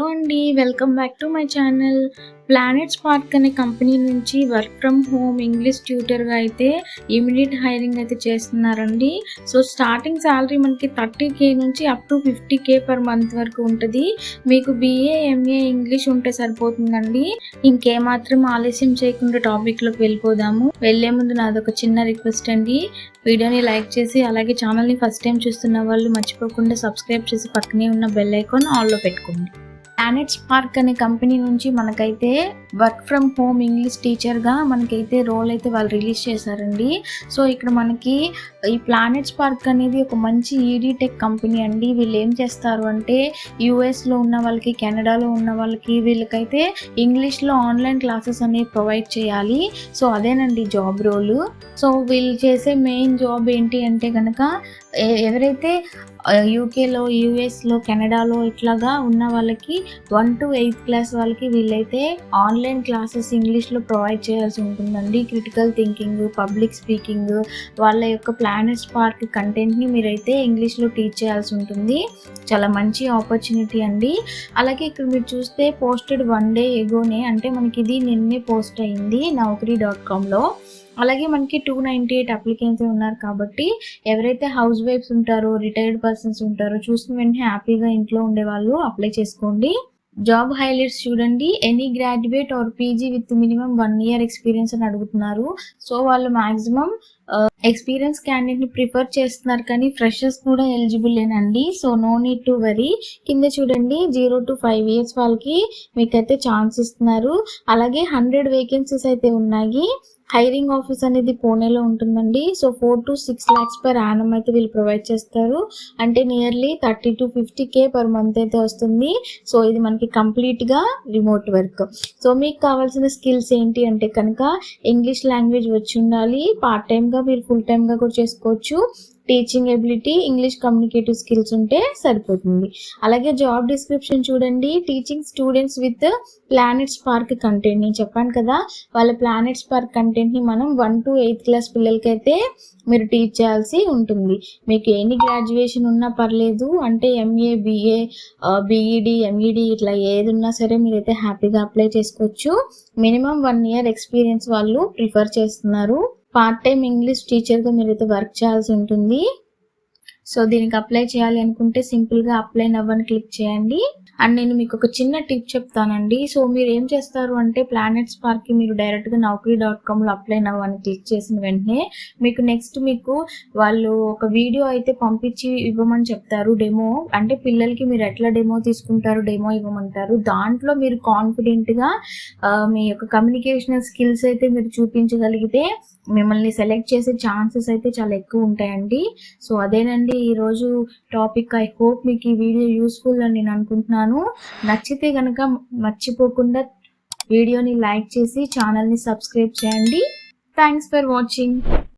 Hello అండి. Welcome back to my channel. Planet spark అనే company నుంచి వర్క్ ఫ్రమ్ హోమ్ ఇంగ్లీష్ ట్యూటర్గా అయితే immediate hiring అయితే చేస్తున్నారండి. సో స్టార్టింగ్ శాలరీ మనకి 30K నుంచి up to 50K per month వరకు ఉంటుంది. మీకు BA MA ఇంగ్లీష్ ఉంటే సరిపోతుందండి. ఇంకేమాత్రం ఆలస్యం చేయకుండా టాపిక్లోకి వెళ్ళిపోదాము. వెళ్ళే ముందు నాదొక చిన్న రిక్వెస్ట్ అండి. వీడియోని లైక్ చేసి అలాగే ఛానల్ని ఫస్ట్ టైం చూస్తున్న వాళ్ళు మర్చిపోకుండా సబ్స్క్రైబ్ చేసి పక్కనే ఉన్న బెల్ ఐకాన్ ఆన్లో పెట్టుకోండి. ప్లానెట్ స్పార్క్ అనే కంపెనీ నుంచి మనకైతే వర్క్ ఫ్రమ్ హోమ్ ఇంగ్లీష్ టీచర్గా మనకైతే రోల్ అయితే వాళ్ళు రిలీజ్ చేశారండి. సో ఇక్కడ మనకి ఈ ప్లానెట్ స్పార్క్ అనేది ఒక మంచి టెక్ కంపెనీ అండి. వీళ్ళు ఏం చేస్తారు అంటే యూఎస్లో ఉన్న వాళ్ళకి, కెనడాలో ఉన్న వాళ్ళకి వీళ్ళకైతే ఇంగ్లీష్లో ఆన్లైన్ క్లాసెస్ అనేవి ప్రొవైడ్ చేయాలి. సో అదేనండి జాబ్ రోలు. సో వీళ్ళు చేసే మెయిన్ జాబ్ ఏంటి అంటే కనుక ఎవరైతే యూకేలో, యూఎస్లో, కెనడాలో ఇట్లాగా ఉన్న వాళ్ళకి 1 to 8th క్లాస్ వాళ్ళకి వీళ్ళైతే ఆన్లైన్ క్లాసెస్ ఇంగ్లీష్లో ప్రొవైడ్ చేయాల్సి ఉంటుందండి. క్రిటికల్ థింకింగ్, పబ్లిక్ స్పీకింగ్, వాళ్ళ యొక్క ప్లానెట్ స్పార్క్ కంటెంట్ని మీరైతే ఇంగ్లీష్లో టీచ్ చేయాల్సి ఉంటుంది. చాలా మంచి ఆపర్చునిటీ అండి. అలాగే ఇక్కడ మీరు చూస్తే పోస్టెడ్ 1 day ఎగోనే, అంటే మనకి ఇది నిన్నే పోస్ట్ అయింది naukri.comలో. అలాగే మనకి 298 అప్లికెంట్స్ ఉన్నారు కాబట్టి ఎవరైతే హౌస్ వైఫ్స్ ఉంటారో, రిటైర్డ్ పర్సన్స్ ఉంటారో చూసిన వెంటనే హ్యాపీగా ఇంట్లో ఉండే వాళ్ళు అప్లై చేసుకోండి. జాబ్ హైలైట్స్ చూడండి. Any graduate or PG with minimum 1 year experience అని అడుగుతున్నారు. సో వాళ్ళు మ్యాక్సిమం ఎక్స్పీరియన్స్ క్యాండిడేట్ని ప్రిఫర్ చేస్తున్నారు, కానీ ఫ్రెషర్స్ కూడా ఎలిజిబుల్ ఏనండి. So no need to worry. కింద చూడండి 0 to 5 years వాళ్ళకి మీకైతే ఛాన్స్ ఇస్తున్నారు. అలాగే 100 వేకెన్సీస్ అయితే ఉన్నాయి. హైరింగ్ ఆఫీస్ అనేది పూణేలో ఉంటుందండి. So 4 to 6 lakhs per annum అయితే వీళ్ళు ప్రొవైడ్ చేస్తారు. అంటే nearly 30 to 50K per month అయితే వస్తుంది. సో ఇది మనకి కంప్లీట్గా రిమోట్ వర్క్. సో మీకు కావాల్సిన స్కిల్స్ ఏంటి అంటే కనుక ఇంగ్లీష్ లాంగ్వేజ్ వచ్చి ఉండాలి. పార్ట్ టైమ్గా మీరు ఫుల్ టైమ్గా కూడా చేసుకోవచ్చు. Teaching ability, English communicative skills ఉంటే సరిపోతుంది. అలాగే జాబ్ డిస్క్రిప్షన్ చూడండి. Teaching students with planet spark content. నేను చెప్పాను కదా, వాళ్ళ ప్లానెట్ స్పార్క్ కంటెంట్ని మనం 1 to 8th క్లాస్ పిల్లలకైతే మీరు టీచ్ చేయాల్సి ఉంటుంది. మీకు ఎనీ గ్రాడ్యుయేషన్ ఉన్నా పర్లేదు, అంటే MA, BA, BEd, MED ఇట్లా ఏది ఉన్నా సరే మీరైతే హ్యాపీగా అప్లై చేసుకోవచ్చు. మినిమం 1 year ఎక్స్పీరియన్స్ వాళ్ళు ప్రిఫర్ చేస్తున్నారు. పార్ట్ టైం ఇంగ్లీష్ టీచర్గా మీరైతే వర్క్ చేయాల్సి ఉంటుంది. సో దీనికి అప్లై చేయాలి అనుకుంటే సింపుల్గా అప్లై నవ్ అని క్లిక్ చేయండి. అండ్ నేను మీకు ఒక చిన్న టిప్ చెప్తానండి. సో మీరు ఏం చేస్తారు అంటే ప్లానెట్ స్పార్క్కి మీరు డైరెక్ట్గా naukri.comలో అప్లై నవ్ అని క్లిక్ చేసిన వెంటనే మీకు వాళ్ళు ఒక వీడియో అయితే పంపించి ఇవ్వమని చెప్తారు. డెమో అంటే పిల్లలకి మీరు ఎట్లా డెమో తీసుకుంటారు, డెమో ఇవ్వమంటారు. దాంట్లో మీరు కాన్ఫిడెంట్గా మీ యొక్క కమ్యూనికేషన్ స్కిల్స్ అయితే మీరు చూపించగలిగితే మిమ్మల్ని సెలెక్ట్ చేసే ఛాన్సెస్ అయితే చాలా ఎక్కువ ఉంటాయండి. సో అదేనండి ఈరోజు టాపిక్. ఐ హోప్ మీకు ఈ వీడియో యూస్ఫుల్ అని నేను అనుకుంటున్నాను. నచ్చితే కనుక మర్చిపోకుండా వీడియోని లైక్ చేసి ఛానల్ని సబ్స్క్రైబ్ చేయండి. Thanks for watching.